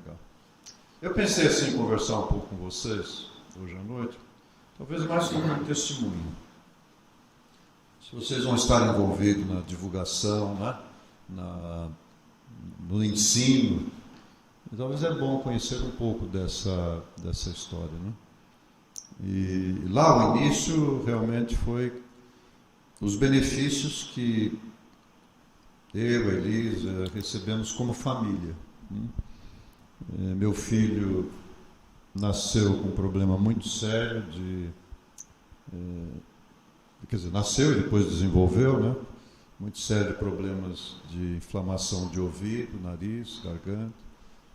Legal. Eu pensei assim em conversar um pouco com vocês hoje à noite, talvez mais como um testemunho. Se vocês vão estar envolvidos na divulgação, né? No ensino, talvez é bom conhecer um pouco dessa história, né? E lá o início realmente foi os benefícios que eu e a Elisa recebemos como família, né? Meu filho nasceu com um problema muito sério nasceu e depois desenvolveu, né? Muito sério, problemas de inflamação de ouvido, nariz, garganta.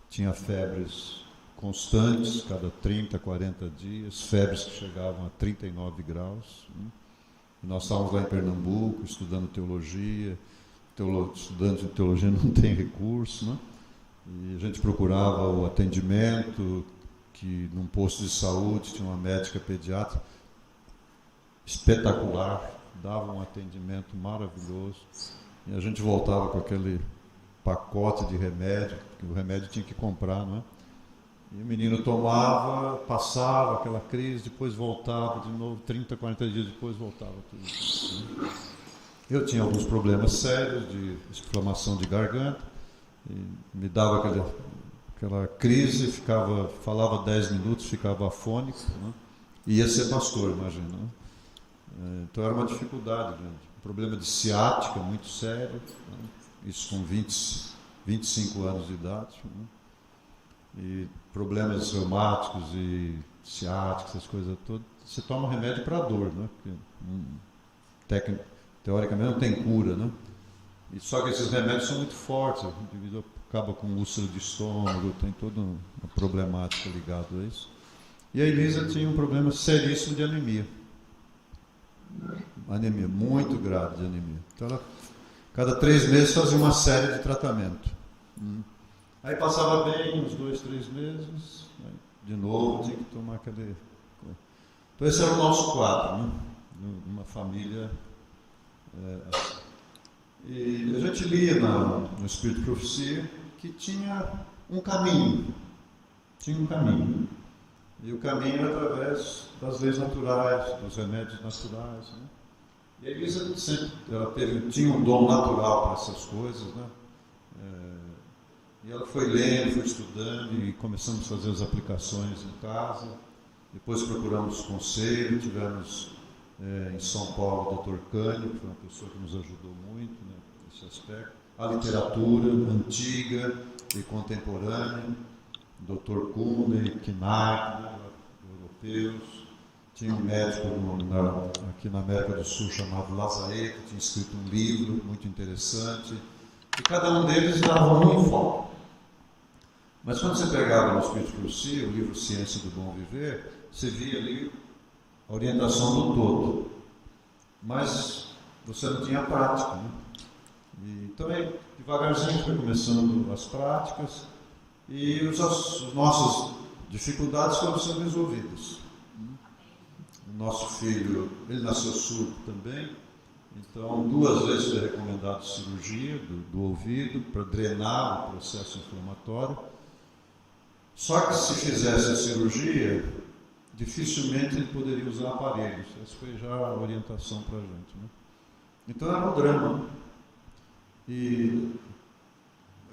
Tinha febres constantes, cada 30, 40 dias, febres que chegavam a 39 graus. Né? E nós estávamos lá em Pernambuco, estudando teologia. Estudantes de teologia não tem recurso, né? E a gente procurava o atendimento, que num posto de saúde tinha uma médica pediatra espetacular, dava um atendimento maravilhoso, e a gente voltava com aquele pacote de remédio, porque o remédio tinha que comprar, não é? E o menino tomava, passava aquela crise, depois voltava de novo, 30, 40 dias depois voltava tudo isso. Eu tinha alguns problemas sérios de inflamação de garganta, e me dava aquela crise, falava 10 minutos, ficava afônico, né? E ia ser pastor, imagina, né? Então era uma dificuldade grande. Um problema de ciática muito sério, né? Isso com 25 anos de idade, né? E problemas reumáticos e ciáticos, essas coisas todas. Você toma remédio para dor, né? Porque teoricamente não tem cura, né? E só que esses remédios são muito fortes, o indivíduo acaba com úlcera de estômago, tem toda uma problemática ligada a isso. E a Elisa tinha um problema seríssimo de anemia. Anemia, muito grave de anemia. Então ela, cada 3 meses, fazia uma série de tratamento. Aí passava bem, uns 2, 3 meses, de novo tinha que tomar aquele... Então esse era o nosso quadro, né? Uma família assim. E a gente lia no Espírito de Profecia que tinha um caminho. E o caminho era através das leis naturais, dos remédios naturais, né? E a Elisa sempre tinha um dom natural para essas coisas, né? E ela foi lendo, foi estudando e começamos a fazer as aplicações em casa. Depois procuramos conselho, tivemos em São Paulo o Dr. Cânio, que foi uma pessoa que nos ajudou muito, né, nesse aspecto. A literatura antiga e contemporânea, Dr. Kuhn, Knaip, né, europeus. Tinha um médico aqui na América do Sul chamado Lazaret, que tinha escrito um livro muito interessante. E cada um deles dava um enfoque. Mas quando você pegava no Espírito de Profecia, o livro Ciência do Bom Viver, você via ali a orientação do todo. Mas você não tinha prática, né? Então, devagarzinho foi começando as práticas e as nossas dificuldades foram sendo resolvidas. O nosso filho, ele nasceu surdo também, então 2 vezes foi recomendado cirurgia do ouvido para drenar o processo inflamatório. Só que se fizesse a cirurgia, dificilmente ele poderia usar aparelhos. Essa foi já a orientação para a gente, né? Então era um drama. E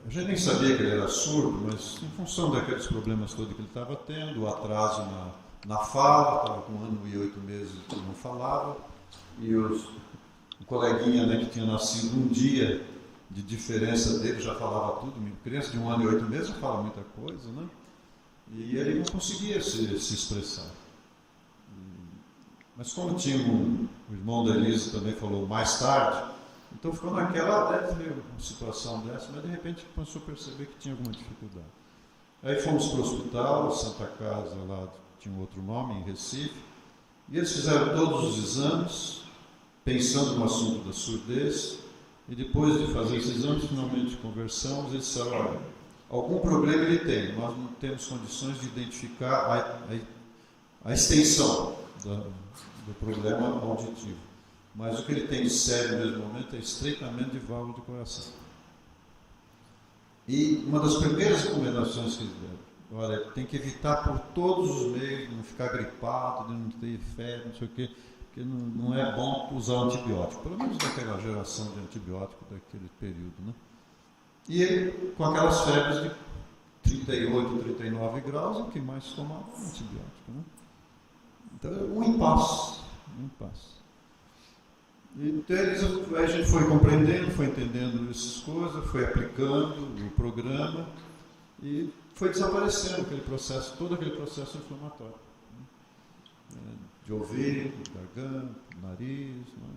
a gente nem sabia que ele era surdo, mas em função daqueles problemas todos que ele estava tendo, o atraso na fala, estava com 1 ano e 8 meses que não falava, e o coleguinha, né, que tinha nascido um dia de diferença dele já falava tudo. Criança de 1 ano e 8 meses já fala muita coisa, né? E ele não conseguia se expressar. Mas como tinha o irmão da Elisa também falou mais tarde, então ficou naquela, deve ter uma situação dessa, mas de repente começou a perceber que tinha alguma dificuldade. Aí fomos para o hospital, Santa Casa, lá tinha um outro nome, em Recife, e eles fizeram todos os exames, pensando no assunto da surdez, e depois de fazer esses exames, finalmente conversamos, eles disseram, olha, algum problema ele tem, nós não temos condições de identificar a extensão do problema auditivo. Mas o que ele tem de sério nesse momento é estreitamento de válvula de coração. E uma das primeiras recomendações que eles deram, olha, tem que evitar por todos os meios, de não ficar gripado, de não ter febre, não sei o quê, porque não é bom usar antibiótico, pelo menos naquela geração de antibiótico daquele período, né? E ele, com aquelas febres de 38, 39 graus, o que mais tomava antibiótico, né? Então, um impasse. Então, a gente foi compreendendo, foi entendendo essas coisas, foi aplicando o programa e foi desaparecendo aquele processo, todo aquele processo inflamatório, né? De ouvido, garganta, nariz, né?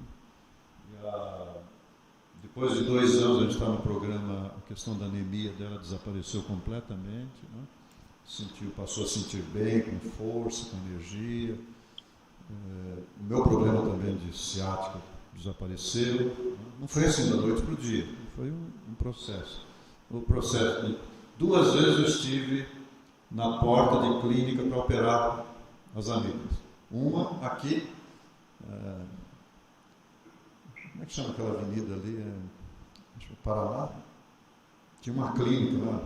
Depois de 2 anos a gente está no programa, a questão da anemia dela desapareceu completamente, né? Passou a sentir bem, com força, com energia. O meu problema também de ciática desapareceu. Não foi assim da noite para o dia, foi um processo. O processo, 2 vezes eu estive na porta de clínica para operar as amigas. Uma aqui, como é que chama aquela avenida ali? Acho que é Paraná. Tinha uma clínica lá,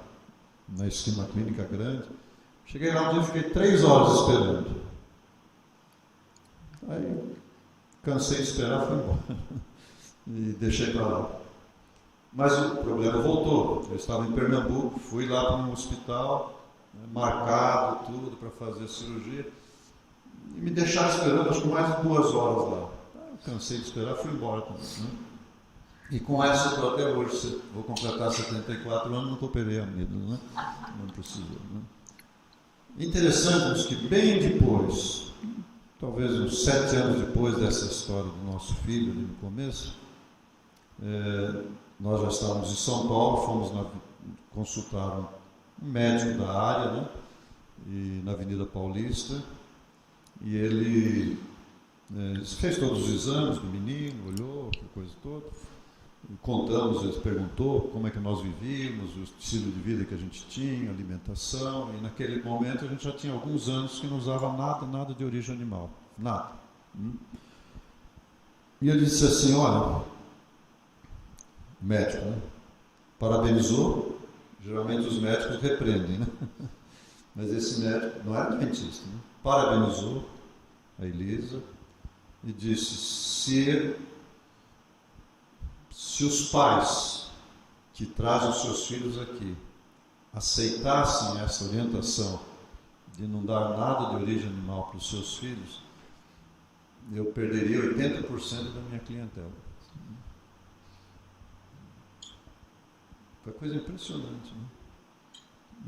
na esquina, uma clínica grande. Cheguei lá um dia e fiquei 3 horas esperando. Aí cansei de esperar, fui embora. E deixei para lá. Mas o problema voltou. Eu estava em Pernambuco, fui lá para um hospital, né, marcado tudo para fazer a cirurgia. E me deixaram esperando, acho que mais de 2 horas lá. Eu cansei de esperar, fui embora também, né? E com essa eu estou até hoje, vou completar 74 anos, nunca operei a amígdala, né? Não precisou, né? Interessante que bem depois, talvez uns 7 anos depois dessa história do nosso filho, ali no começo, nós já estávamos em São Paulo, fomos consultar um médico da área, né? E na Avenida Paulista, e ele fez todos os exames do menino, olhou, aquela coisa toda, contamos, ele perguntou como é que nós vivíamos, o estilo de vida que a gente tinha, alimentação, e naquele momento a gente já tinha alguns anos que não usava nada de origem animal, nada. E ele disse assim, olha, médico, né? Parabenizou, geralmente os médicos repreendem, né? Mas esse médico não era dentista, né? Parabenizou a Elisa e disse, se os pais que trazem os seus filhos aqui aceitassem essa orientação de não dar nada de origem animal para os seus filhos, eu perderia 80% da minha clientela. Foi coisa impressionante, né?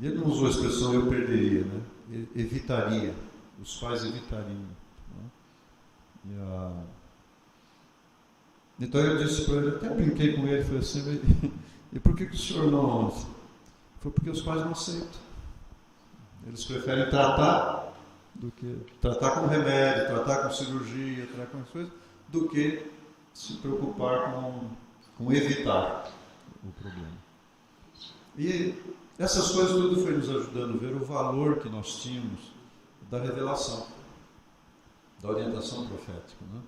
E ele não usou a expressão eu perderia, né? Ele evitaria, os pais evitariam, né? Então eu disse para ele, até brinquei com ele, falei assim, e por que o senhor não... Foi porque os pais não aceitam. Eles preferem tratar com remédio, tratar com cirurgia, tratar com as coisas, do que se preocupar com evitar o problema. E essas coisas tudo foi nos ajudando a ver o valor que nós tínhamos da revelação, da orientação profética, né?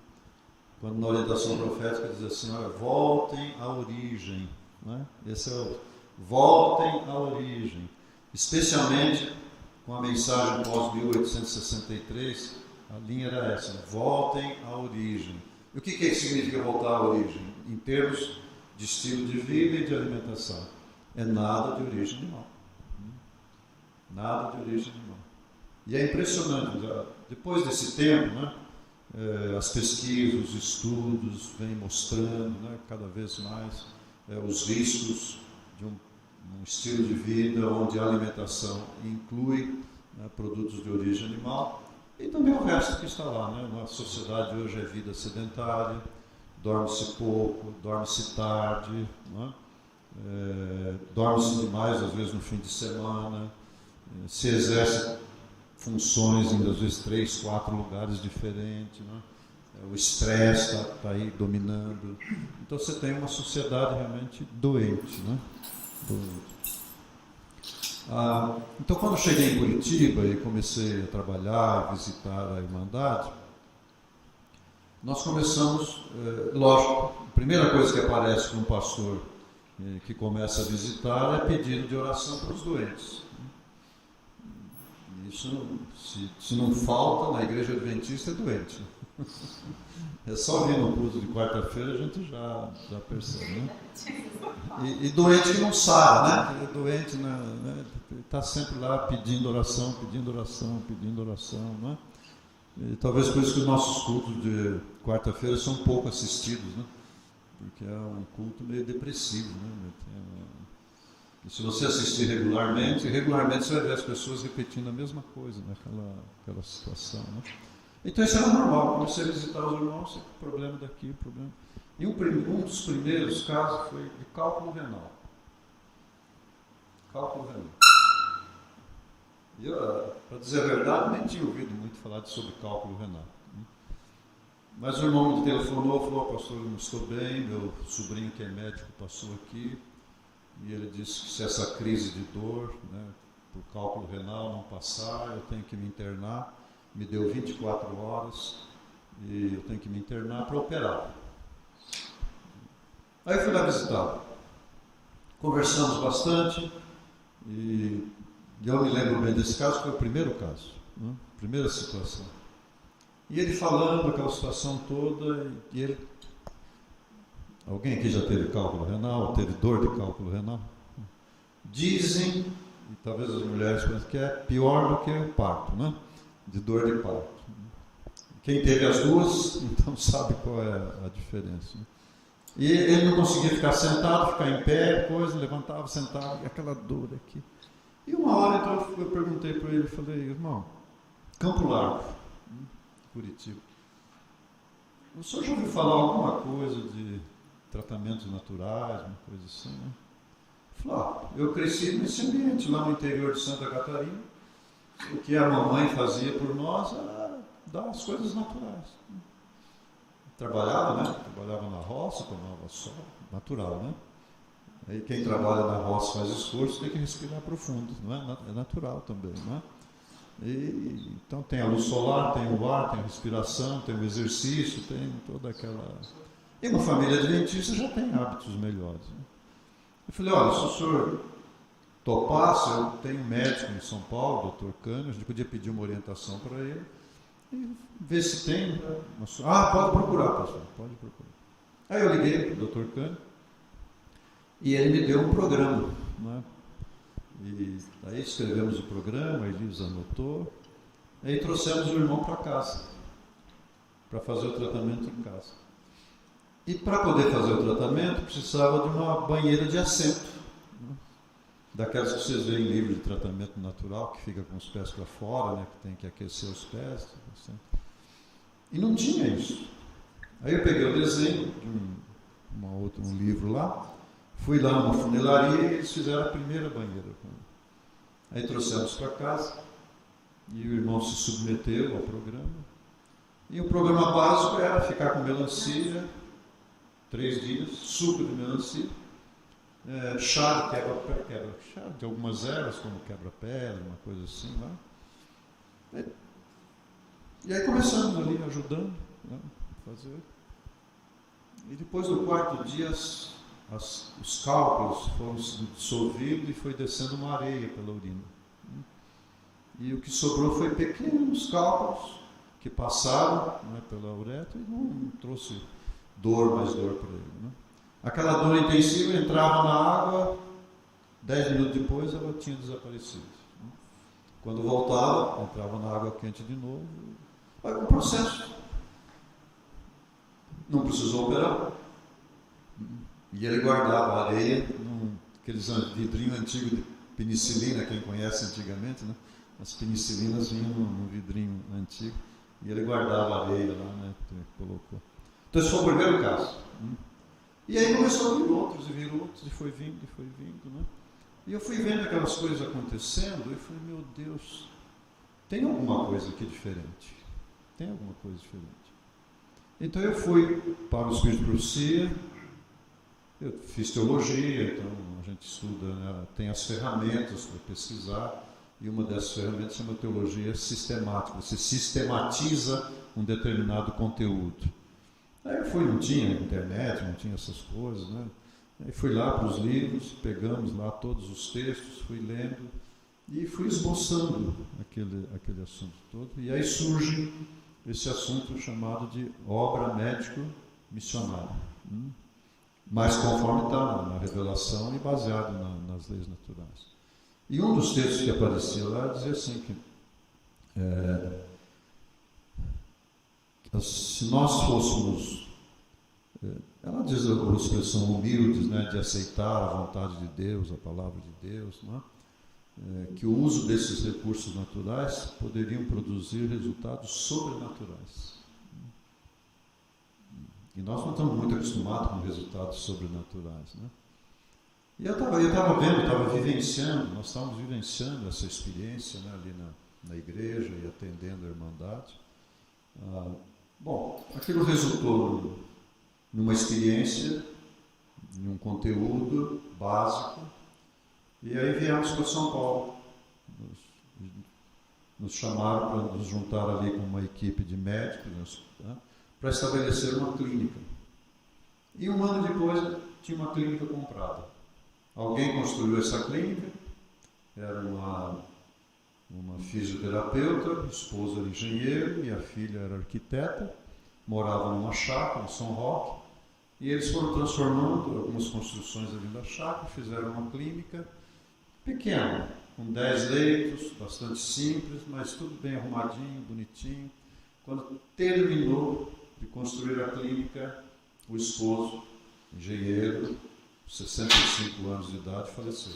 Quando na orientação profética diz assim, olha, voltem à origem, né? Esse é o voltem à origem, especialmente com a mensagem pós-1863, a linha era essa, voltem à origem. E o que significa voltar à origem? Em termos de estilo de vida e de alimentação. É nada de origem animal. Nada de origem animal. E é impressionante, depois desse tempo, né, as pesquisas, os estudos vêm mostrando, né, cada vez mais os riscos de um estilo de vida onde a alimentação inclui, né, produtos de origem animal e também o resto que está lá, né? Na sociedade hoje é vida sedentária, dorme-se pouco, dorme-se tarde, né? Dorme-se demais, às vezes no fim de semana, se exerce funções em, às vezes, 3, 4 lugares diferentes, né? O estresse está aí dominando. Então você tem uma sociedade realmente doente, né? Então quando eu cheguei em Curitiba e comecei a trabalhar, a visitar a Irmandade, nós começamos, lógico, a primeira coisa que aparece para um pastor que começa a visitar é pedido de oração para os doentes. Isso, se não falta na igreja adventista, é doente. É só vir no culto de quarta-feira, a gente já percebe, né? E doente que não sara, né? Doente, né? Está sempre lá pedindo oração, né? E talvez por isso que os nossos cultos de quarta-feira são pouco assistidos, né? Porque é um culto meio depressivo, né? E se você assistir regularmente você vai ver as pessoas repetindo a mesma coisa, naquela situação, né? Então isso era normal. Comecei a visitar os irmãos, problema daqui, problema. E um dos primeiros casos foi de cálculo renal. E eu, para dizer a verdade, nem tinha ouvido muito falar sobre cálculo renal. Mas o irmão me telefonou, falou: pastor, eu não estou bem, meu sobrinho que é médico passou aqui, e ele disse que se essa crise de dor, né, por cálculo renal não passar, eu tenho que me internar. Me deu 24 horas e eu tenho que me internar para operar. Aí eu fui lá visitá-lo. Conversamos bastante e eu me lembro bem desse caso, foi o primeiro caso, né? Primeira situação. E ele falando aquela situação toda, e ele... Alguém aqui já teve cálculo renal, teve dor de cálculo renal? Dizem, e talvez as mulheres pensem que é pior do que o parto, né? De dor de parto. Quem teve as duas, então sabe qual é a diferença, né? E ele não conseguia ficar sentado, ficar em pé, levantava, sentava, e aquela dor aqui. E uma hora, então, eu perguntei para ele, falei: irmão, Campo Largo, Curitiba, o senhor já ouviu falar alguma coisa de tratamentos naturais, uma coisa assim, né? Ele falou: eu cresci nesse ambiente, lá no interior de Santa Catarina. O que a mamãe fazia por nós era dar as coisas naturais. Trabalhava na roça, tomava sol, natural, né? Aí quem trabalha na roça faz esforço, tem que respirar profundo, não é? É natural também, né? Então tem a luz solar, tem o ar, tem a respiração, tem o exercício, tem toda aquela... E uma família adventista já tem hábitos melhores, né? Eu falei: olha, se o senhor topasse, eu tenho um médico em São Paulo, Dr. Cânio, a gente podia pedir uma orientação para ele e ver se tem. Pode procurar, pastor, pode procurar. Aí eu liguei para o Dr. Cânio e ele me deu um programa, né? E aí escrevemos o programa, a Elisa anotou, aí trouxemos o irmão para casa, para fazer o tratamento em casa. E para poder fazer o tratamento, precisava de uma banheira de assento, né? Daquelas que vocês veem em livro de tratamento natural, que fica com os pés para fora, né? Que tem que aquecer os pés. Assim. E não tinha isso. Aí eu peguei o desenho de um livro lá, fui lá numa funilaria e eles fizeram a primeira banheira. Aí trouxemos para casa e o irmão se submeteu ao programa. E o programa básico era ficar com melancia, 3 dias, suco de melancia, chá de algumas ervas, como quebra-pedra, uma coisa assim lá. E aí começamos ali ajudando, né, a fazer. E depois do 4º dia, os cálculos foram se dissolvendo e foi descendo uma areia pela urina. E o que sobrou foi pequenos cálculos que passaram, né, pela uretra e não trouxe mais dor para ele, né? Aquela dor intensiva entrava na água, 10 minutos depois ela tinha desaparecido, né? Quando voltava, entrava na água quente de novo. Foi um processo. Não precisou operar. E ele guardava a areia aqueles vidrinhos antigos de penicilina, quem conhece antigamente, né? As penicilinas vinham num vidrinho antigo. E ele guardava a areia lá, né? Colocou. Então esse foi o primeiro caso. E aí começou a vir outros, e foi vindo, né? E eu fui vendo aquelas coisas acontecendo, e falei: meu Deus, tem alguma coisa aqui diferente. Então eu fui para o Espírito de Profecia, eu fiz teologia, então a gente estuda, né, tem as ferramentas para pesquisar, e uma dessas ferramentas chama teologia sistemática. Você sistematiza um determinado conteúdo. Aí eu fui, não tinha internet, não tinha essas coisas, né? Aí fui lá para os livros, pegamos lá todos os textos, fui lendo e fui esboçando aquele assunto todo. E aí surge esse assunto chamado de obra médico-missionária, mas conforme está na revelação e baseado nas leis naturais. E um dos textos que aparecia lá dizia assim que se nós fôssemos, ela diz a expressão humildes, né, de aceitar a vontade de Deus, a palavra de Deus, né, que o uso desses recursos naturais poderiam produzir resultados sobrenaturais. E nós não estamos muito acostumados com resultados sobrenaturais, né? E eu estava vendo, estava vivenciando, nós estávamos vivenciando essa experiência, né, ali na igreja e atendendo a Irmandade. Bom, aquilo resultou numa experiência, em um conteúdo básico, e aí viemos para São Paulo. Nos chamaram para nos juntar ali com uma equipe de médicos, né, para estabelecer uma clínica. E um ano depois tinha uma clínica comprada. Alguém construiu essa clínica, era uma fisioterapeuta, esposa era engenheiro e a filha era arquiteta, moravam numa chácara em São Roque, e eles foram transformando algumas construções ali da chácara, fizeram uma clínica pequena, com 10 leitos, bastante simples, mas tudo bem arrumadinho, bonitinho. Quando terminou de construir a clínica, o esposo, engenheiro, 65 anos de idade, faleceu.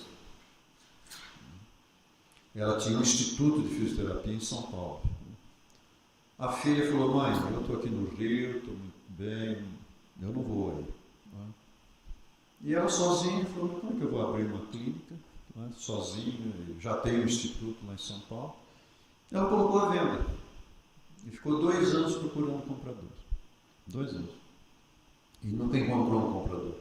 Ela tinha um instituto de fisioterapia em São Paulo. A filha falou: mãe, eu estou aqui no Rio, estou muito bem, eu não vou aí. E ela sozinha falou: como é que eu vou abrir uma clínica, sozinha, já tenho um instituto lá em São Paulo. Ela colocou à venda e ficou 2 anos procurando comprador. 2 anos. E nunca encontrou um comprador.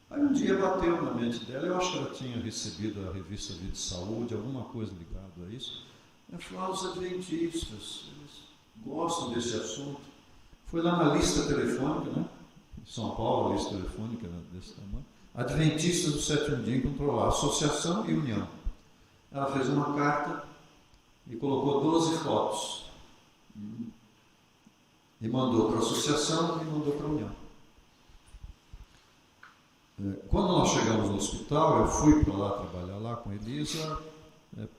Aí um dia bateu na mente dela, eu acho que ela tinha recebido a revista Vida e Saúde, alguma coisa ligada a isso. Ela falou: os adventistas, eles gostam desse assunto. Foi lá na lista telefônica, né? Em São Paulo, a lista telefônica desse tamanho. Adventistas do Sétimo Dia, encontrou lá Associação e União. Ela fez uma carta e colocou 12 fotos. E mandou para a Associação e mandou para a União. Quando nós chegamos no hospital, eu fui para lá trabalhar lá com Elisa,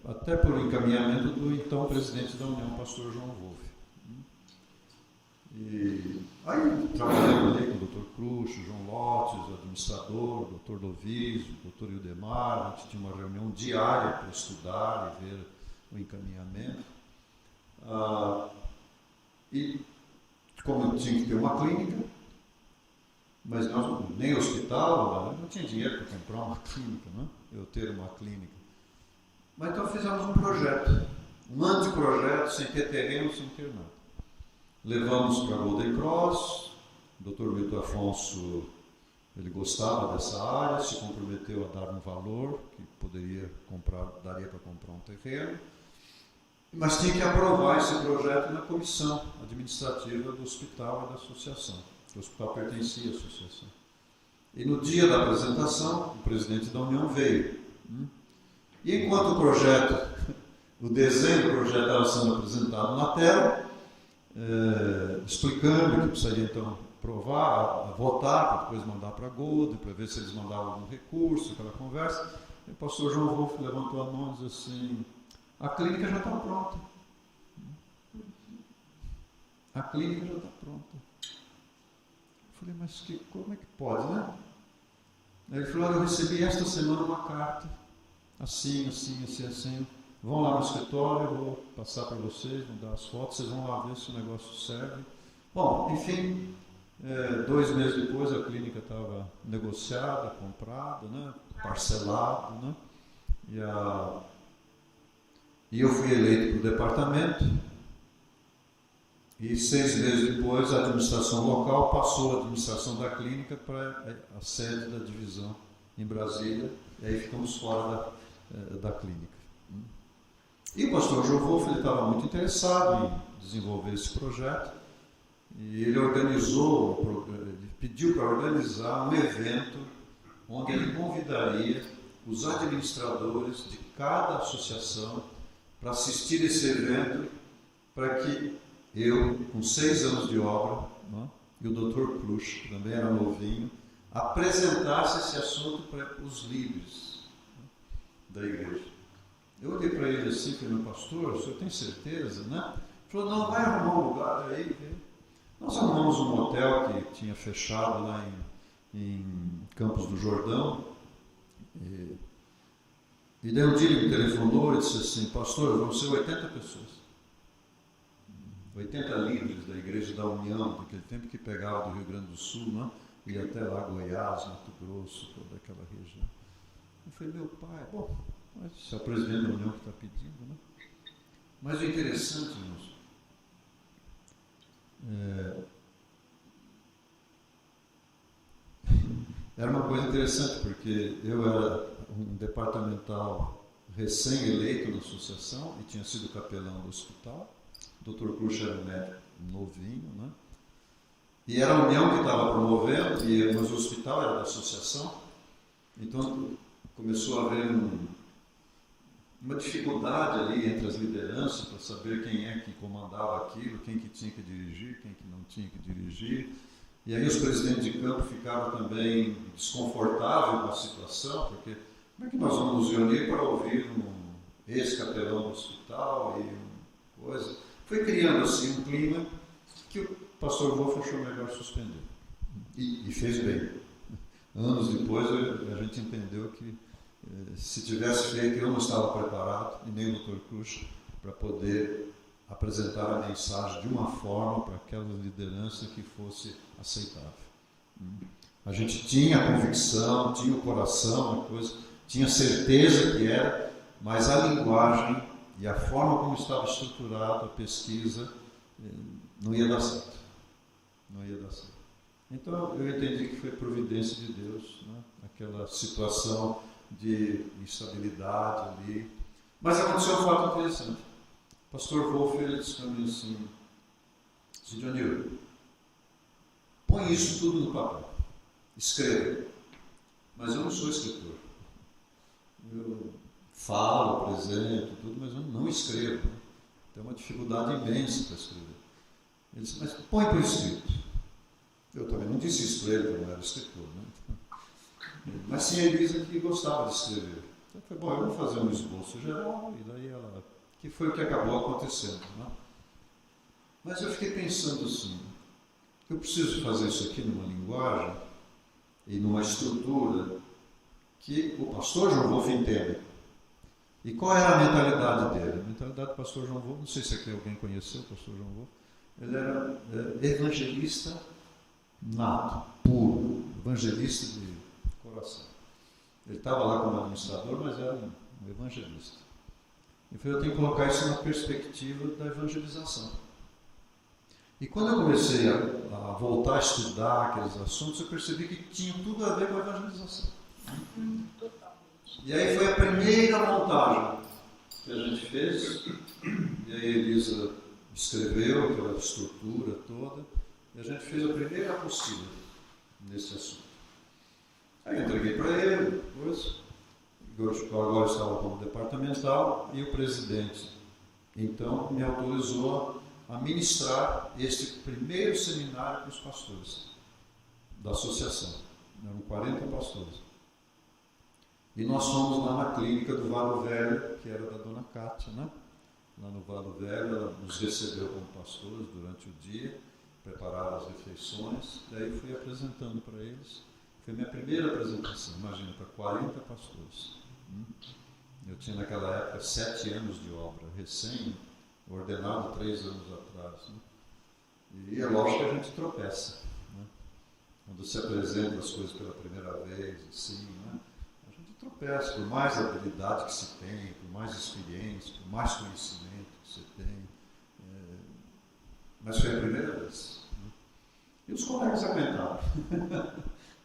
até por encaminhamento do então presidente da União, pastor João Wolff. E aí trabalhamos ali com o Dr. Cruxo, João Lotes, o administrador, o Dr. Lovísio, o Dr. Ildemar. A gente tinha uma reunião diária para estudar e ver o encaminhamento. E como eu tinha que ter uma clínica, mas nós, nem hospital, não tinha dinheiro para comprar uma clínica, né? Eu ter uma clínica. Mas então fizemos um projeto, um anteprojeto, sem ter terreno, sem ter nada. Levamos para Golden Cross, o Dr. Milton Afonso, ele gostava dessa área, se comprometeu a dar um valor que daria para comprar um terreno, mas tinha que aprovar esse projeto na comissão administrativa do hospital e da associação. O hospital pertencia à associação. E no dia da apresentação, o presidente da União veio. E enquanto o desenho do projeto estava sendo apresentado na tela, explicando que precisaria então aprovar, votar, para depois mandar para a Golden, para ver se eles mandavam algum recurso, aquela conversa, e o pastor João Wolff levantou a mão e disse assim: a clínica já está pronta. A clínica já está pronta. Eu falei: mas como é que pode, né? Aí ele falou: eu recebi esta semana uma carta, assim. Vão lá no escritório, eu vou passar para vocês, vou dar as fotos, vocês vão lá ver se o negócio serve. Bom, enfim, 2 meses depois a clínica estava negociada, comprada, né? Parcelada, né? E eu fui eleito para o departamento. E 6 meses depois, a administração local passou a administração da clínica para a sede da divisão em Brasília, e aí ficamos fora da clínica. E o pastor João Wolff estava muito interessado em desenvolver esse projeto, e ele pediu para organizar um evento onde ele convidaria os administradores de cada associação para assistir esse evento, para que eu, com 6 anos de obra, né, e o Dr. Crush, que também era novinho, apresentasse esse assunto para os líderes, né, da igreja. Eu olhei para ele assim, falei, meu pastor, o senhor tem certeza, né? Ele falou, não, vai arrumar um lugar aí. Nós arrumamos um hotel que tinha fechado lá em Campos do Jordão. E daí um dia ele me telefonou e disse assim, pastor, vão ser 80 pessoas. 80 líderes da Igreja da União, daquele tempo que pegava do Rio Grande do Sul, né? Ia até lá Goiás, Mato Grosso, toda aquela região. Eu falei, meu pai, bom, mas se é o presidente da União que está pedindo, né? Mas o interessante, irmãos, era uma coisa interessante, porque eu era um departamental recém-eleito na associação e tinha sido capelão do hospital. O Dr. Cruz era um médico novinho, né? E era a União que estava promovendo, mas o hospital era da associação. Então começou a haver uma dificuldade ali entre as lideranças para saber quem é que comandava aquilo, quem que tinha que dirigir, quem que não tinha que dirigir. E aí os presidentes de campo ficavam também desconfortáveis com a situação, porque como é que nós vamos nos reunir para ouvir um ex-capelão do hospital e coisa. Foi criando assim um clima que o pastor Wolff achou melhor suspender. E fez bem. Anos depois a gente entendeu que se tivesse feito, eu não estava preparado, e nem o Dr. Cruz, para poder apresentar a mensagem de uma forma para aquela liderança que fosse aceitável. A gente tinha a convicção, tinha o coração, a coisa, tinha certeza que era, mas a linguagem e a forma como estava estruturada a pesquisa não ia dar certo. Não ia dar certo. Então eu entendi que foi providência de Deus, né? Aquela situação de instabilidade ali. Mas aconteceu um fato interessante. O pastor Wolff, ele disse para mim assim, Dionil, põe isso tudo no papel, escreva. Mas eu não sou escritor. Eu falo, apresento, tudo, mas eu não escrevo. Tem uma dificuldade imensa para escrever. Ele disse, mas põe por escrito. Eu também não disse isso para ele, porque eu não era escritor, né? Mas sim, a Elisa que gostava de escrever. Então eu falei, bom, eu vou fazer um esboço geral, e daí ela... que foi o que acabou acontecendo, né? Mas eu fiquei pensando assim, eu preciso fazer isso aqui numa linguagem e numa estrutura que o pastor João Wolff entende. E qual era a mentalidade dele? A mentalidade do pastor João Wolff, não sei se aqui alguém conheceu o pastor João Wolff, ele era evangelista nato, puro, evangelista de coração. Ele estava lá como administrador, mas era um evangelista. E eu tenho que colocar isso na perspectiva da evangelização. E quando eu comecei a voltar a estudar aqueles assuntos, eu percebi que tinha tudo a ver com a evangelização. E aí foi a primeira montagem que a gente fez, e aí a Elisa escreveu aquela estrutura toda, e a gente fez a primeira apostila nesse assunto. Aí eu entreguei para ele, depois, eu agora estava como departamental, e o presidente, então, me autorizou a ministrar este primeiro seminário para os pastores da associação. Eram 40 pastores. E nós fomos lá na clínica do Valo Velho, que era da dona Cátia, né? Lá no Valo Velho, ela nos recebeu como pastores durante o dia, prepararam as refeições, daí fui apresentando para eles. Foi a minha primeira apresentação, imagina, para 40 pastores. Eu tinha naquela época 7 anos de obra, recém-ordenado 3 anos atrás. Né? E é lógico que a gente tropeça. Né? Quando se apresenta as coisas pela primeira vez, assim, né? A gente tropeça, por mais habilidade que se tem, por mais experiência, por mais conhecimento que se tem. Mas foi a primeira vez. Né? E os colegas aguentaram.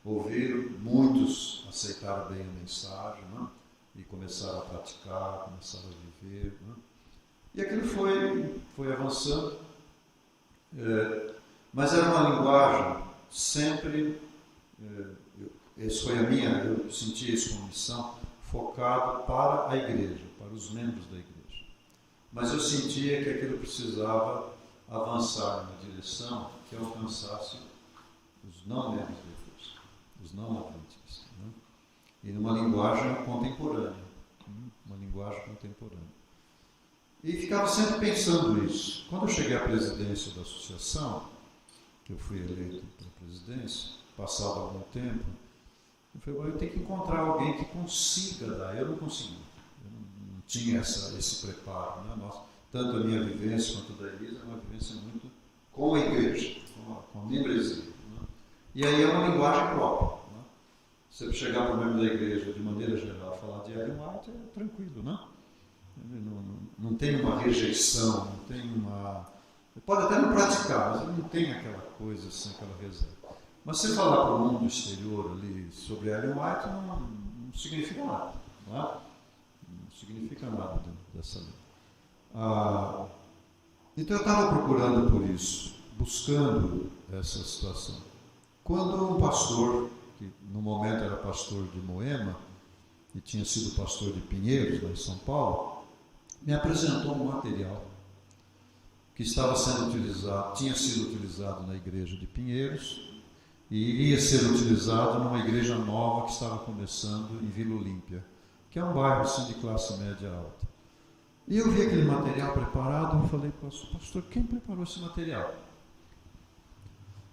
Ouviram, muitos aceitaram bem a mensagem, né? E começaram a praticar, começaram a viver. Né? E aquilo foi avançando, mas era uma linguagem sempre, eu senti isso como missão, focado para a igreja, para os membros da igreja. Mas eu sentia que aquilo precisava avançar na direção que alcançasse os não membros da igreja, os não adventistas, né? E numa linguagem contemporânea, E ficava sempre pensando isso. Quando eu cheguei à presidência da associação, que eu fui eleito para a presidência, passado algum tempo, eu falei, eu tenho que encontrar alguém que consiga dar. Eu não consegui. Eu não tinha esse preparo, né? Tanto a minha vivência quanto a da Elisa é uma vivência muito com a igreja, com a membresia, né? E aí é uma linguagem própria, né? Se você chegar para o membro da igreja, de maneira geral, falar de Ellen White, é tranquilo, né? Não tem uma rejeição, não tem uma... Pode até não praticar, mas não tem aquela coisa assim, aquela reserva. Mas se falar para o mundo exterior ali sobre Ellen White, não significa nada, não é? Não significa nada dessa lei. Então eu estava procurando por isso, buscando essa situação. Quando um pastor, que no momento era pastor de Moema, e tinha sido pastor de Pinheiros, lá em São Paulo, me apresentou um material que tinha sido utilizado na igreja de Pinheiros e iria ser utilizado numa igreja nova que estava começando em Vila Olímpia, que é um bairro assim, de classe média alta. E eu vi aquele material preparado e falei, pastor, quem preparou esse material?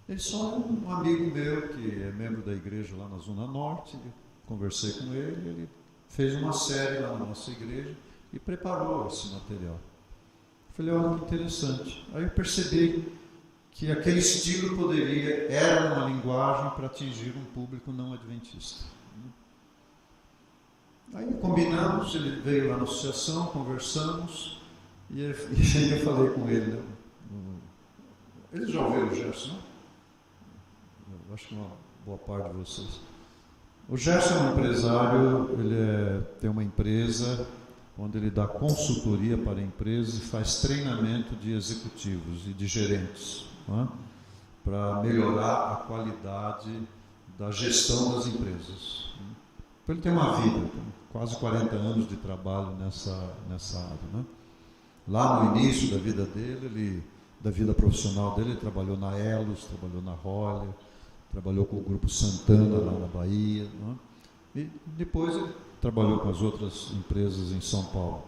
Ele só é um amigo meu que é membro da igreja lá na Zona Norte, conversei com ele fez uma série lá na nossa igreja e preparou esse material. Falei, olha que interessante. Aí eu percebi que aquele estilo era uma linguagem para atingir um público não adventista. Aí combinamos, ele veio lá na associação, conversamos, e eu falei com ele, né? Eles já ouviram o Gerson, não? Eu acho que uma boa parte de vocês. O Gerson é um empresário, tem uma empresa onde ele dá consultoria para empresas e faz treinamento de executivos e de gerentes, né? Para melhorar a qualidade da gestão das empresas. Então ele tem uma vida, quase 40 anos de trabalho nessa área, né? Lá no início da vida dele, da vida profissional dele, ele trabalhou na Elos, trabalhou na Roller, trabalhou com o Grupo Santana lá na Bahia, né? E depois ele trabalhou com as outras empresas em São Paulo.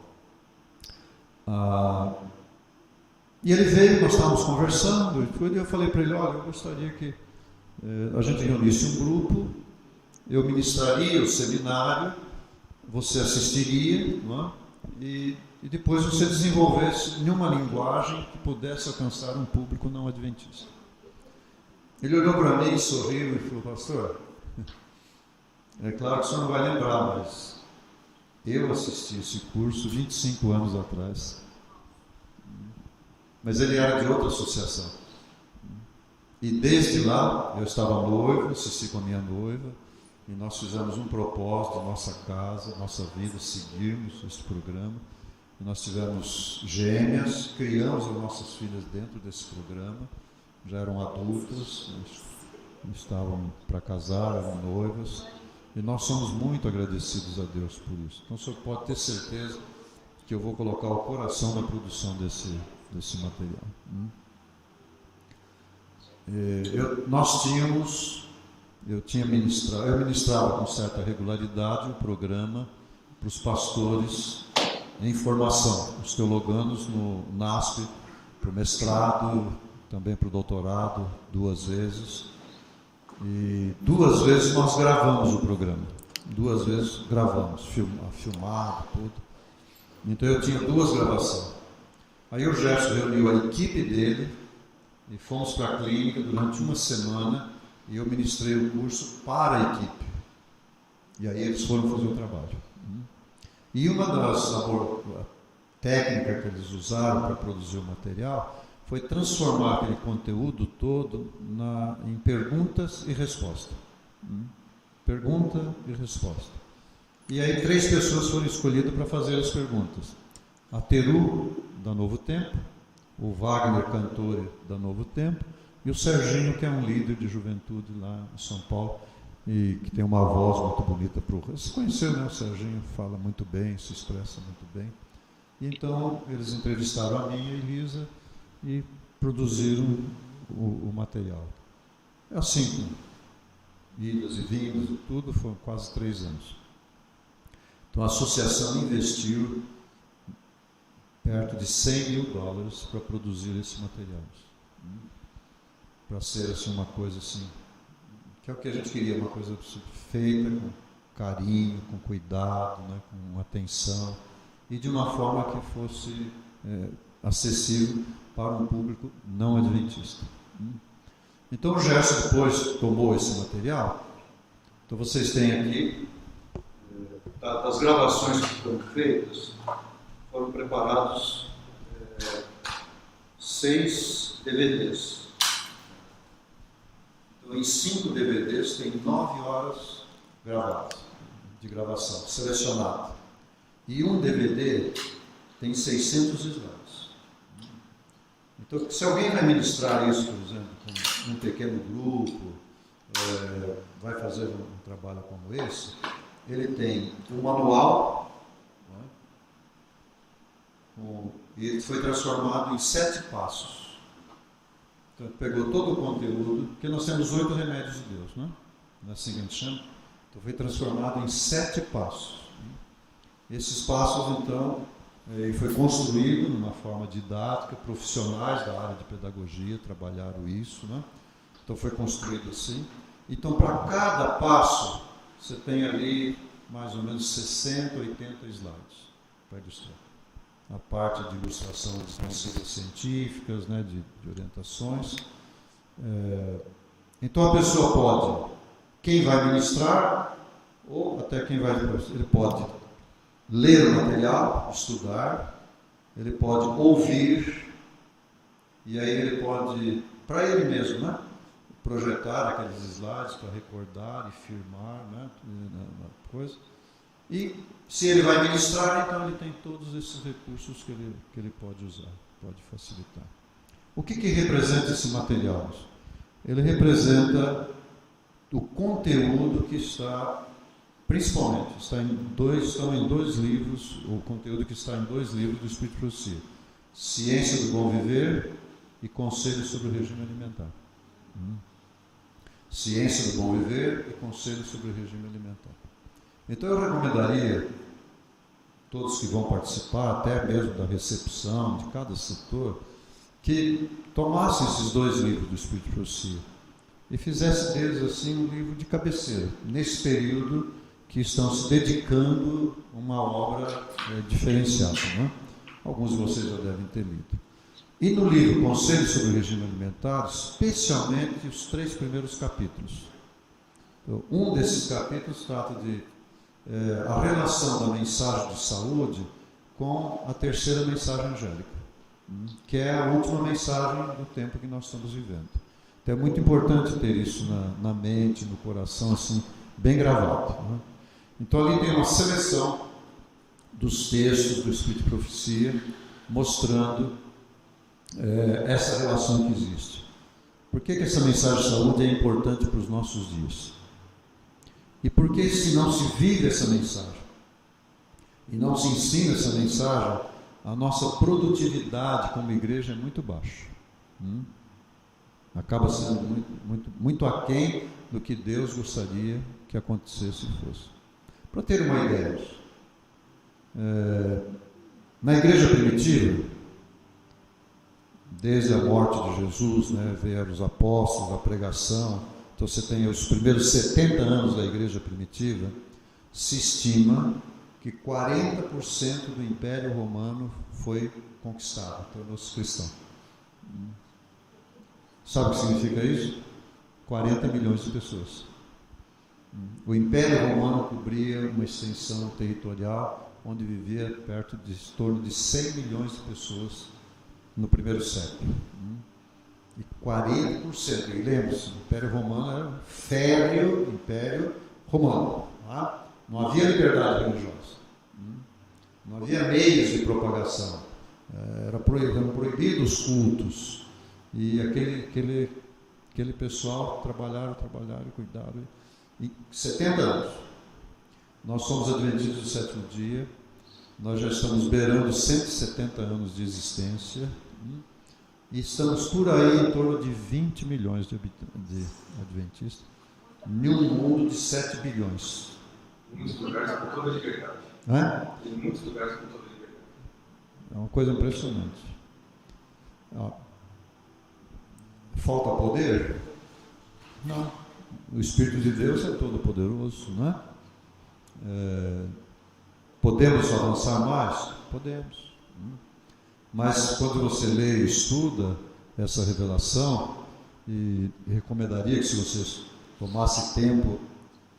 E ele veio, nós estávamos conversando, e eu falei para ele, olha, eu gostaria que a gente reunisse um grupo, eu ministraria o seminário, você assistiria, né? E depois você desenvolvesse em uma linguagem que pudesse alcançar um público não adventista. Ele olhou para mim, sorriu e falou, pastor, é claro que o senhor não vai lembrar, mas eu assisti esse curso 25 anos atrás. Mas ele era de outra associação. E desde lá, eu estava noivo, assisti com a minha noiva, e nós fizemos um propósito, nossa casa, nossa vida, seguirmos esse programa. E nós tivemos gêmeas, criamos as nossas filhas dentro desse programa, já eram adultas, estavam para casar, eram noivas. E nós somos muito agradecidos a Deus por isso. Então o senhor pode ter certeza que eu vou colocar o coração na produção desse material. Eu ministrava com certa regularidade o programa para os pastores em formação, os teologanos no NASP, para o mestrado, também para o doutorado, 2 vezes. E 2 vezes nós gravamos o programa. 2 vezes gravamos, filmado, tudo. Então eu tinha 2 gravações. Aí o Gerson reuniu a equipe dele e fomos para a clínica durante uma semana e eu ministrei o curso para a equipe. E aí eles foram fazer o trabalho. E uma das técnicas que eles usaram para produzir o material foi transformar aquele conteúdo todo em perguntas e resposta. Pergunta e resposta. E aí 3 pessoas foram escolhidas para fazer as perguntas. A Teru, da Novo Tempo, o Wagner Cantore, da Novo Tempo, e o Serginho, que é um líder de juventude lá em São Paulo, e que tem uma voz muito bonita para o... Você conheceu, né? O Serginho fala muito bem, se expressa muito bem. E então eles entrevistaram a mim e a Elisa e produziram o material. É assim, idas e vindas e tudo, foram quase 3 anos. Então a associação investiu perto de $100 mil para produzir esse material. Para ser assim, uma coisa assim, que é o que a gente queria, uma coisa feita com carinho, com cuidado, né, com atenção, e de uma forma que fosse acessível para um público não adventista. Então o Gerson depois tomou esse material. Então vocês têm aqui, das gravações que foram feitas, foram preparados 6 DVDs. Então, em 5 DVDs tem 9 horas gravadas, de gravação, selecionada. E um DVD tem 600 slides. Então, se alguém vai ministrar isso, por exemplo, com um pequeno grupo, vai fazer um trabalho como esse, ele tem um manual, né, e ele foi transformado em 7 passos. Então, pegou todo o conteúdo, porque nós temos 8 remédios de Deus, né? Não é assim que a gente chama? Então, foi transformado em 7 passos. Esses passos, então, foi construído numa forma didática, profissionais da área de pedagogia trabalharam isso, né? Então, foi construído assim. Então, para cada passo, você tem ali mais ou menos 60, 80 slides para ilustrar. A parte de ilustração de conselhos científicas, né, de orientações. Então, a pessoa pode, quem vai ministrar, ou até quem vai, ele pode ler o material, estudar, ele pode ouvir, e aí ele pode, para ele mesmo, né, projetar aqueles slides para recordar e firmar, né, coisa. E se ele vai ministrar, então ele tem todos esses recursos que ele pode usar, pode facilitar. O que representa esse material? Ele representa o conteúdo que está, principalmente, estão em 2 livros, o conteúdo que está em 2 livros do Espírito Profecia: Ciência do Bom Viver e Conselho sobre o Regime Alimentar. Ciência do Bom Viver e Conselho sobre o Regime Alimentar. Então eu recomendaria todos que vão participar, até mesmo da recepção de cada setor, que tomassem esses 2 livros do Espírito Profecia e fizessem deles assim um livro de cabeceira, nesse período que estão se dedicando a uma obra diferenciada, né? Alguns de vocês já devem ter lido. E no livro Conselho sobre o Regime Alimentar, especialmente os 3 primeiros capítulos. Então, um desses capítulos trata de a relação da mensagem de saúde com a terceira mensagem angélica, que é a última mensagem do tempo que nós estamos vivendo. Então é muito importante ter isso na mente, no coração, assim, bem gravado, né? Então ali tem uma seleção dos textos do Espírito de Profecia, mostrando essa relação que existe. Por que essa mensagem de saúde é importante para os nossos dias? E por que, se não se vive essa mensagem e não se ensina essa mensagem, a nossa produtividade como igreja é muito baixa? Acaba sendo muito aquém do que Deus gostaria que acontecesse e fosse. Para ter uma ideia, na igreja primitiva, desde a morte de Jesus, né, vieram os apóstolos, a pregação. Então você tem os primeiros 70 anos da igreja primitiva, se estima que 40% do Império Romano foi conquistado, tornou-se cristão. Sabe o que significa isso? 40 milhões de pessoas. O Império Romano cobria uma extensão territorial onde vivia perto de torno de 100 milhões de pessoas no primeiro século. E 40%, e lembre-se, o Império Romano era um férreo Império Romano. Tá? Não havia liberdade religiosa. Não havia meios de propagação. Eram proibidos os cultos. E aquele pessoal trabalharam, cuidaram. em 70 anos. Nós somos adventistas do sétimo dia, nós já estamos beirando 170 anos de existência, e estamos por aí em torno de 20 milhões de adventistas, em um mundo de 7 bilhões. Em muitos lugares com toda a liberdade. É? Em muitos lugares com toda a liberdade. É uma coisa impressionante. Falta poder? Não. O Espírito de Deus é todo poderoso, não é? Podemos avançar mais? Podemos. Mas quando você lê e estuda essa revelação, e recomendaria que se você tomasse tempo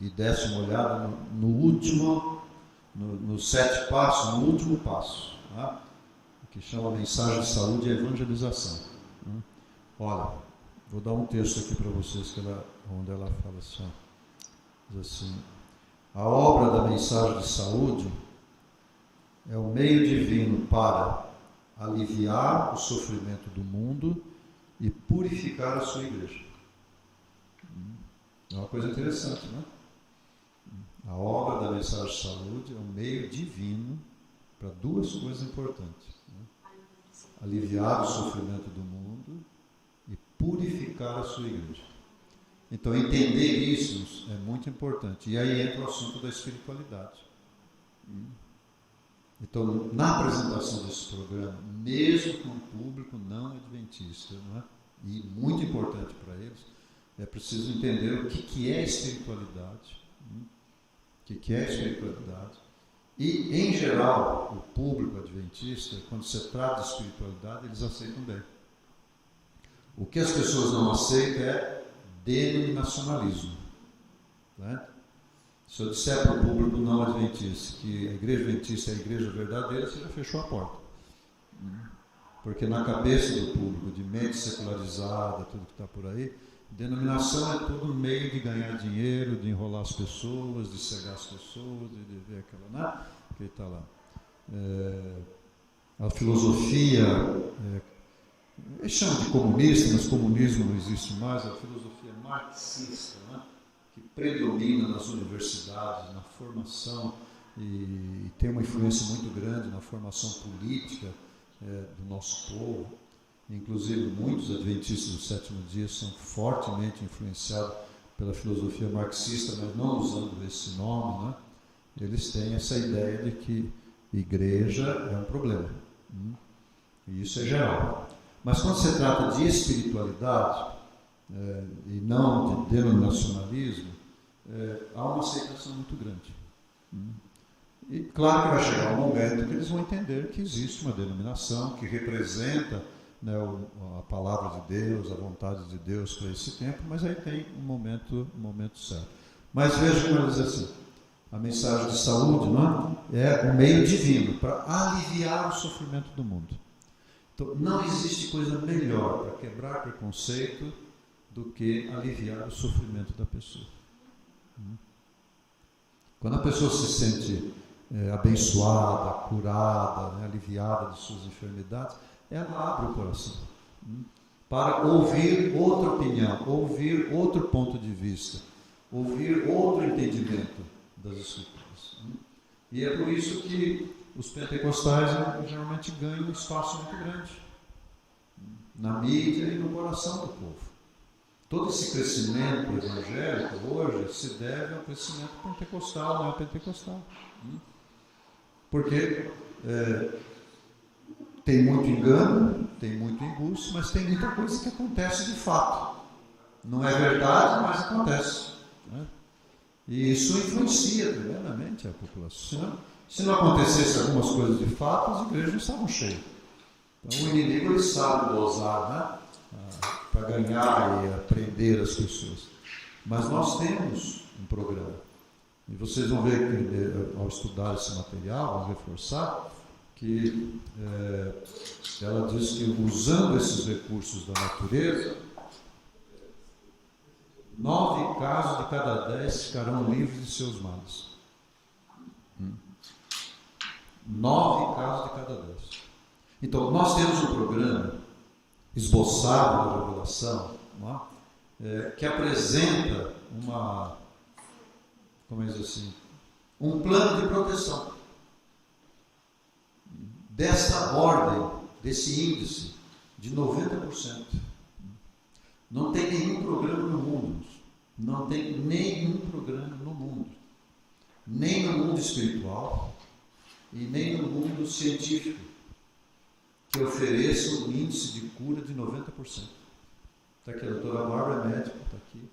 e desse uma olhada nos 7 passos, no último passo, tá? Que chama Mensagem de Saúde e Evangelização. Olha, vou dar um texto aqui para vocês, onde ela fala assim, diz assim: a obra da Mensagem de Saúde é o meio divino para aliviar o sofrimento do mundo e purificar a sua igreja. É uma coisa interessante, não é? A obra da Mensagem de Saúde é um meio divino para 2 coisas importantes, né? Aliviar o sofrimento do mundo e purificar a sua igreja. Então, entender isso é muito importante. E aí entra o assunto da espiritualidade. Então, na apresentação desse programa, mesmo com o público não adventista, não é? E muito importante para eles, é preciso entender o que é espiritualidade. O que é espiritualidade. E, em geral, o público adventista, quando se trata de espiritualidade, eles aceitam bem. O que as pessoas não aceitam é denominacionalismo. Né? Se eu disser para o público não adventista que a igreja adventista é a igreja verdadeira, você já fechou a porta. Porque na cabeça do público, de mente secularizada, tudo que está por aí, denominação é tudo meio de ganhar dinheiro, de enrolar as pessoas, de cegar as pessoas, de ver aquela, né? Que está lá. A filosofia, eles chamam de comunista, mas comunismo não existe mais, a filosofia marxista, né? Que predomina nas universidades, na formação, e tem uma influência muito grande na formação política do nosso povo. Inclusive, muitos adventistas do sétimo dia são fortemente influenciados pela filosofia marxista, mas não usando esse nome, né? Eles têm essa ideia de que igreja é um problema. E isso é geral. Mas quando se trata de espiritualidade, e não de denominacionalismo, há uma aceitação muito grande. E claro que vai chegar um momento que eles vão entender que existe uma denominação que representa, né, a palavra de Deus, a vontade de Deus para esse tempo, mas aí tem um momento certo. Mas veja como ela diz assim: a mensagem de saúde, não é um meio divino para aliviar o sofrimento do mundo. Então, não existe coisa melhor para quebrar preconceito do que aliviar o sofrimento da pessoa. Quando a pessoa se sente abençoada, curada, né, aliviada de suas enfermidades, ela abre o coração para ouvir outra opinião, ouvir outro ponto de vista, ouvir outro entendimento das Escrituras. E é por isso que os pentecostais geralmente ganham um espaço muito grande na mídia e no coração do povo. Todo esse crescimento evangélico hoje se deve ao crescimento pentecostal, neopentecostal. Porque tem muito engano, tem muito embuste, mas tem muita coisa que acontece de fato. Não é verdade, mas acontece. Né? E isso influencia tremendamente a população. Se não acontecesse algumas coisas de fato, as igrejas não estavam cheias. Então o inimigo ele sabe dosar, né? Para ganhar e aprender as pessoas. Mas nós temos um programa. E vocês vão ver que, ao estudar esse material, vão reforçar, que ela diz que usando esses recursos da natureza, 9 casos de cada 10 ficarão livres de seus males. 9 casos de cada 10. Então, nós temos um programa esboçado na revelação, não é? Que apresenta como é assim, um plano de proteção dessa ordem, desse índice de 90%. Não tem nenhum programa no mundo, não tem nenhum programa no mundo, nem no mundo espiritual e nem no mundo científico, que ofereça um índice de cura de 90%. Está aqui, a doutora Bárbara é médica, está aqui.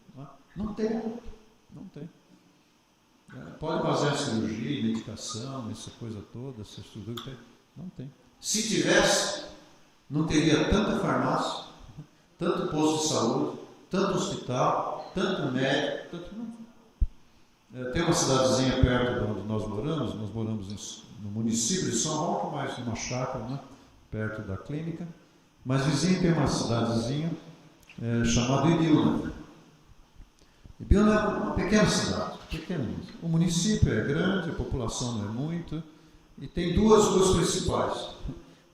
Não tem, não tem. Pode fazer a cirurgia, medicação, essa coisa toda, essa estrutura, não tem. Se tivesse, não teria tanta farmácia, tanto posto de saúde, tanto hospital, tanto médico, tanto não. Tem uma cidadezinha perto de onde nós moramos no município de São Roque, mais numa chácara, né, perto da clínica, mas vizinho tem uma cidadezinha chamada Ibiúna. Ibiúna é uma pequena cidade, pequena. O município é grande, a população não é muito, e tem duas ruas principais.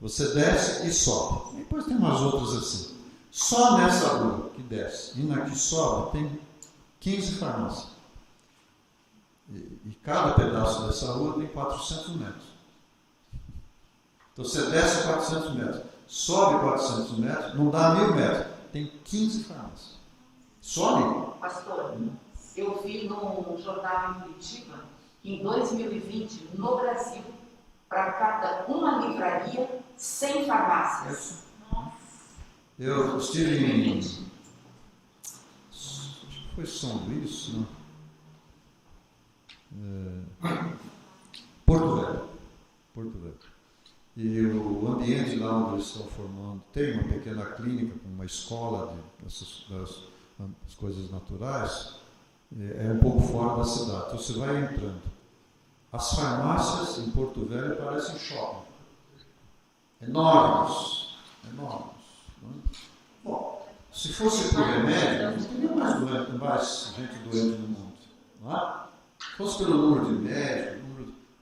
Você desce e sobe. Depois tem umas outras assim. Só nessa rua que desce e na que sobe tem 15 farmácias. E cada pedaço dessa rua tem 400 metros. Então você desce 400 metros, sobe 400 metros, não dá 1000 metros. Tem 15 farmácias. Sobe? Pastor, eu vi no jornal em Curitiba que em 2020, no Brasil, para cada uma livraria, 100 farmácias. Eu estive em... Acho que foi São Luís, não? Porto Velho. E o ambiente lá onde eles estão formando, tem uma pequena clínica, uma escola das coisas naturais, é um pouco fora da cidade. Então você vai entrando. As farmácias em Porto Velho parecem shopping. Enormes. Bom, se fosse por remédio, não teria mais gente doente no mundo. Não é? Se fosse pelo número de médicos,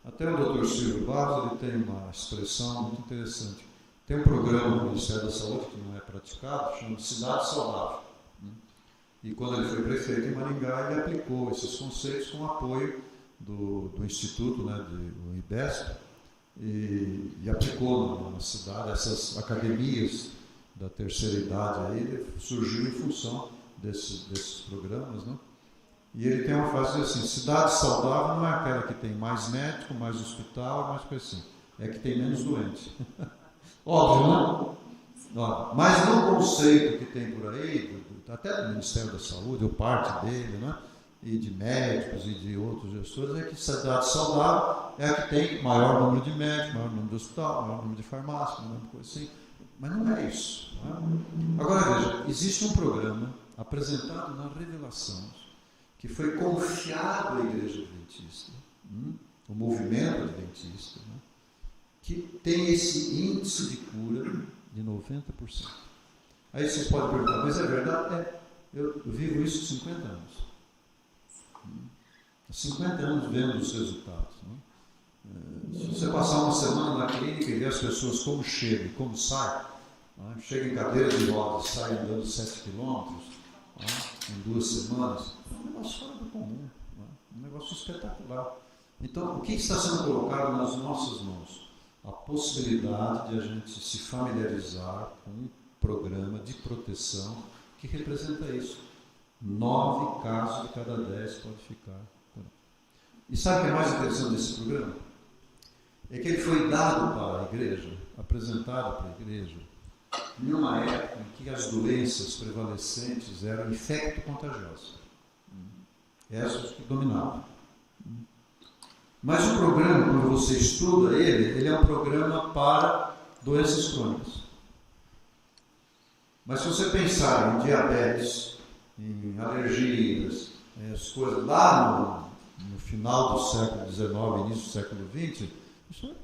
até o Dr. Silvio Barros ele tem uma expressão muito interessante. Tem um programa no Ministério da Saúde que não é praticado, chama Cidade Saudável. E quando ele foi prefeito em Maringá, ele aplicou esses conceitos com o apoio do Instituto, né, do IBESP, e aplicou na cidade essas academias da terceira idade. Aí surgiu em função desses programas, né? E ele tem uma frase assim: cidade saudável não é aquela que tem mais médico, mais hospital, mais coisa assim. É que tem menos doente. Óbvio, né? Mas no conceito que tem por aí, até do Ministério da Saúde, ou parte dele, né? E de médicos e de outros gestores, é que cidade saudável é a que tem maior número de médicos, maior número de hospital, maior número de farmácia, maior coisa assim. Mas não é isso. Não é? Agora veja, existe um programa apresentado na Revelação, que foi confiado à Igreja Adventista, o movimento adventista, né, que tem esse índice de cura de 90%. Aí vocês podem perguntar, mas é verdade? Eu vivo isso há 50 anos. Há 50 anos vendo os resultados. Né? Se você passar uma semana na clínica e ver as pessoas como chegam e como saem, né? Chega em cadeira de rodas, sai andando 7 quilômetros, né? Em 2 semanas, é um negócio fora do comum, né? Um negócio espetacular. Então, o que está sendo colocado nas nossas mãos? A possibilidade de a gente se familiarizar com um programa de proteção que representa isso. 9 casos de cada 10 pode ficar. E sabe o que é mais interessante desse programa? É que ele foi dado para a igreja, apresentado para a igreja, numa época em que as doenças prevalecentes eram infecto-contagiosas. Essas que dominavam. Mas o programa, quando você estuda ele é um programa para doenças crônicas. Mas se você pensar em diabetes, em alergias, as coisas lá no final do século XIX, início do século XX, isso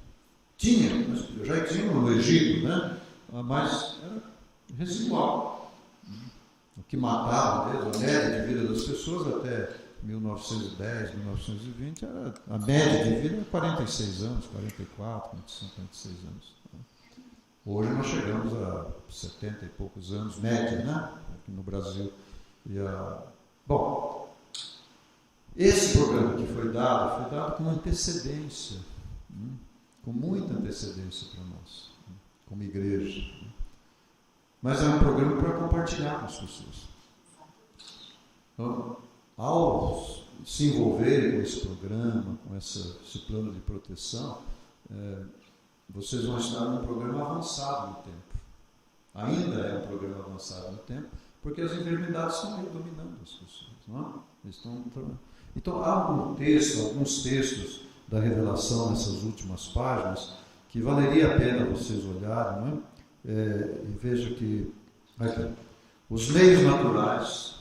já tinha no Egito, né? Mas era residual. O que matava mesmo, a média de vida das pessoas até 1910, 1920, a média de vida era 46 anos, 44, 45, 46 anos. Hoje nós chegamos a 70 e poucos anos, média, né? Aqui no Brasil. Bom, Esse programa que foi dado com antecedência, com muita antecedência para nós, como igreja. Mas é um programa para compartilhar com as pessoas. Então, ao se envolverem com esse programa, com esse plano de proteção, vocês vão estar num programa avançado no tempo. Ainda é um programa avançado no tempo, porque as enfermidades estão dominando as pessoas. Não é? Então, há alguns textos da revelação nessas últimas páginas que valeria a pena vocês olharem, não é? E veja que aqui, os meios naturais,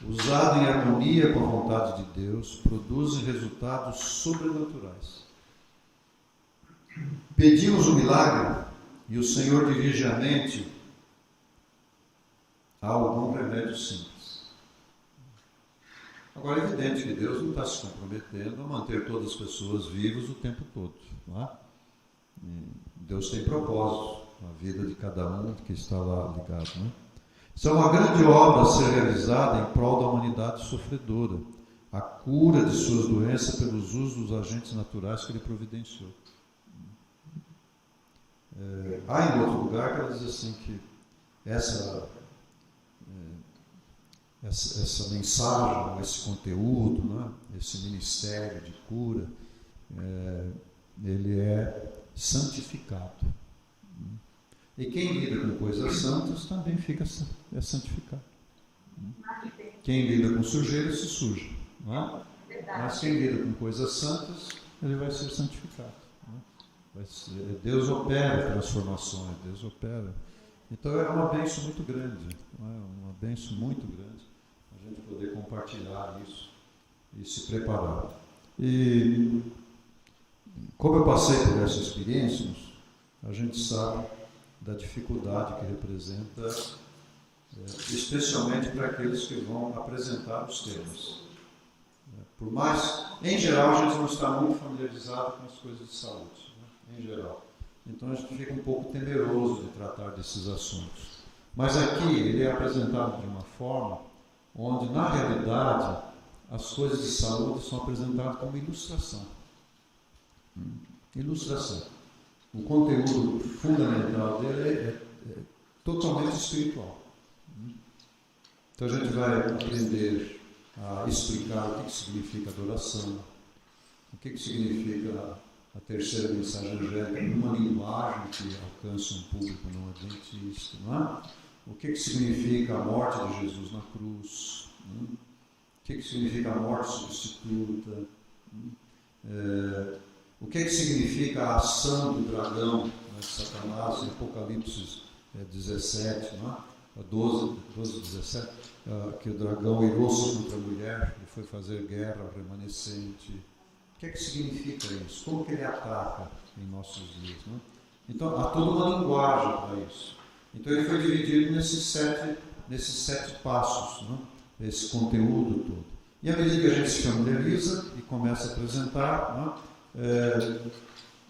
usados em harmonia com a vontade de Deus, produzem resultados sobrenaturais. Pedimos o milagre e o Senhor dirige a mente a algum remédio simples. Agora é evidente que Deus não está se comprometendo a manter todas as pessoas vivas o tempo todo. Não é? Deus tem propósito na vida de cada um que está lá ligado. Não é? Isso é uma grande obra a ser realizada em prol da humanidade sofredora, a cura de suas doenças pelos usos dos agentes naturais que Ele providenciou. Há em outro lugar que ela diz assim que essa mensagem, esse conteúdo, né, esse ministério de cura, ele é santificado. E quem lida com coisas santas também é santificado. Quem lida com sujeira se suja. Não é? Mas quem lida com coisas santas, ele vai ser santificado. Não é? Deus opera transformações, Deus opera. Então é uma bênção muito grande, não é? Uma bênção muito grande a gente poder compartilhar isso e se preparar. E como eu passei por essa experiência, a gente sabe da dificuldade que representa, especialmente para aqueles que vão apresentar os temas. Por mais, em geral, a gente não está muito familiarizado com as coisas de saúde, né? Em geral. Então a gente fica um pouco temeroso de tratar desses assuntos. Mas aqui ele é apresentado de uma forma onde, na realidade, as coisas de saúde são apresentadas como ilustração. Ilustração. O conteúdo fundamental dele é totalmente espiritual. Então a gente vai aprender a explicar o que significa adoração, o que significa a terceira mensagem angélica numa linguagem que alcança um público não adventista, não é? O que significa a morte de Jesus na cruz, não é? O que significa a morte substituta, o que significa a ação do dragão, né, de Satanás, em Apocalipse 17, não é? 12, 17, que o dragão irou-se contra a mulher e foi fazer guerra ao remanescente. O que significa isso? Como que ele ataca em nossos dias? Não é? Então, há toda uma linguagem para isso. Então, ele foi dividido nesses sete passos, não é? Esse conteúdo todo. E à medida que a gente se familiariza e começa a apresentar, não é?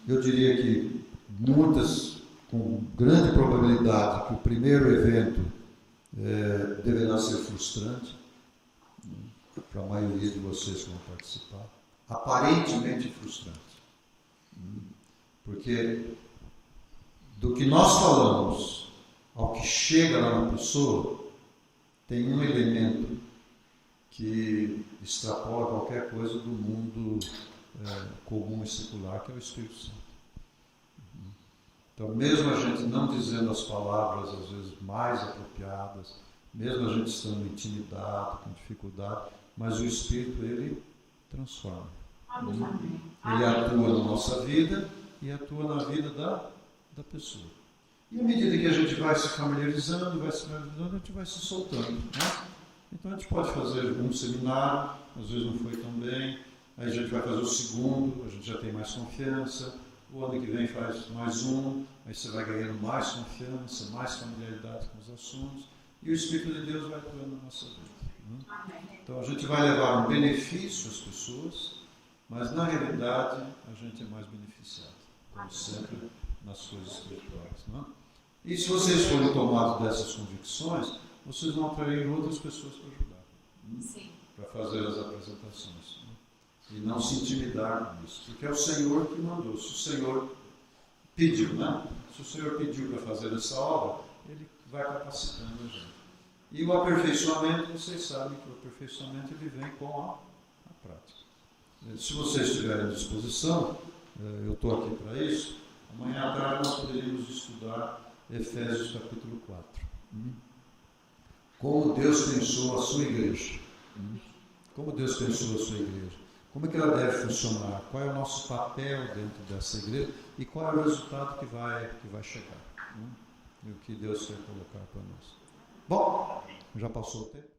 Eu diria que com grande probabilidade, que o primeiro evento deverá ser frustrante, né, para a maioria de vocês que vão participar. Aparentemente frustrante. Porque do que nós falamos ao que chega lá na pessoa, tem um elemento que extrapola qualquer coisa do mundo comum e secular, que é o Espírito Santo. Então, mesmo a gente não dizendo as palavras, às vezes, mais apropriadas, mesmo a gente estando intimidado, com dificuldade, mas o Espírito, ele transforma. Ele atua na nossa vida e atua na vida da pessoa. E à medida que a gente vai se familiarizando, a gente vai se soltando. Né? Então a gente pode fazer um seminário, às vezes não foi tão bem, aí a gente vai fazer o segundo, a gente já tem mais confiança, o ano que vem faz mais um, aí você vai ganhando mais confiança, mais familiaridade com os assuntos, e o Espírito de Deus vai atuando na nossa vida. Né? Então a gente vai levar um benefício às pessoas, mas na realidade a gente é mais beneficiado, como sempre nas coisas espirituais. Não? E se vocês forem tomados dessas convicções, vocês vão atrair outras pessoas para ajudar. Sim. para fazer as apresentações, né? E não se intimidar com isso, porque é o Senhor que mandou. Se o Senhor pediu, né? Se o Senhor pediu para fazer essa obra, Ele vai capacitando a gente. E o aperfeiçoamento, vocês sabem que o aperfeiçoamento ele vem com a prática. Se vocês tiverem disposição, eu estou aqui para isso, amanhã à tarde nós poderíamos estudar Efésios capítulo 4. Como Deus pensou a sua igreja. Como Deus pensou a sua igreja. Como é que ela deve funcionar? Qual é o nosso papel dentro dessa igreja? E qual é o resultado que vai chegar? E o que Deus quer colocar para nós. Bom, já passou o tempo?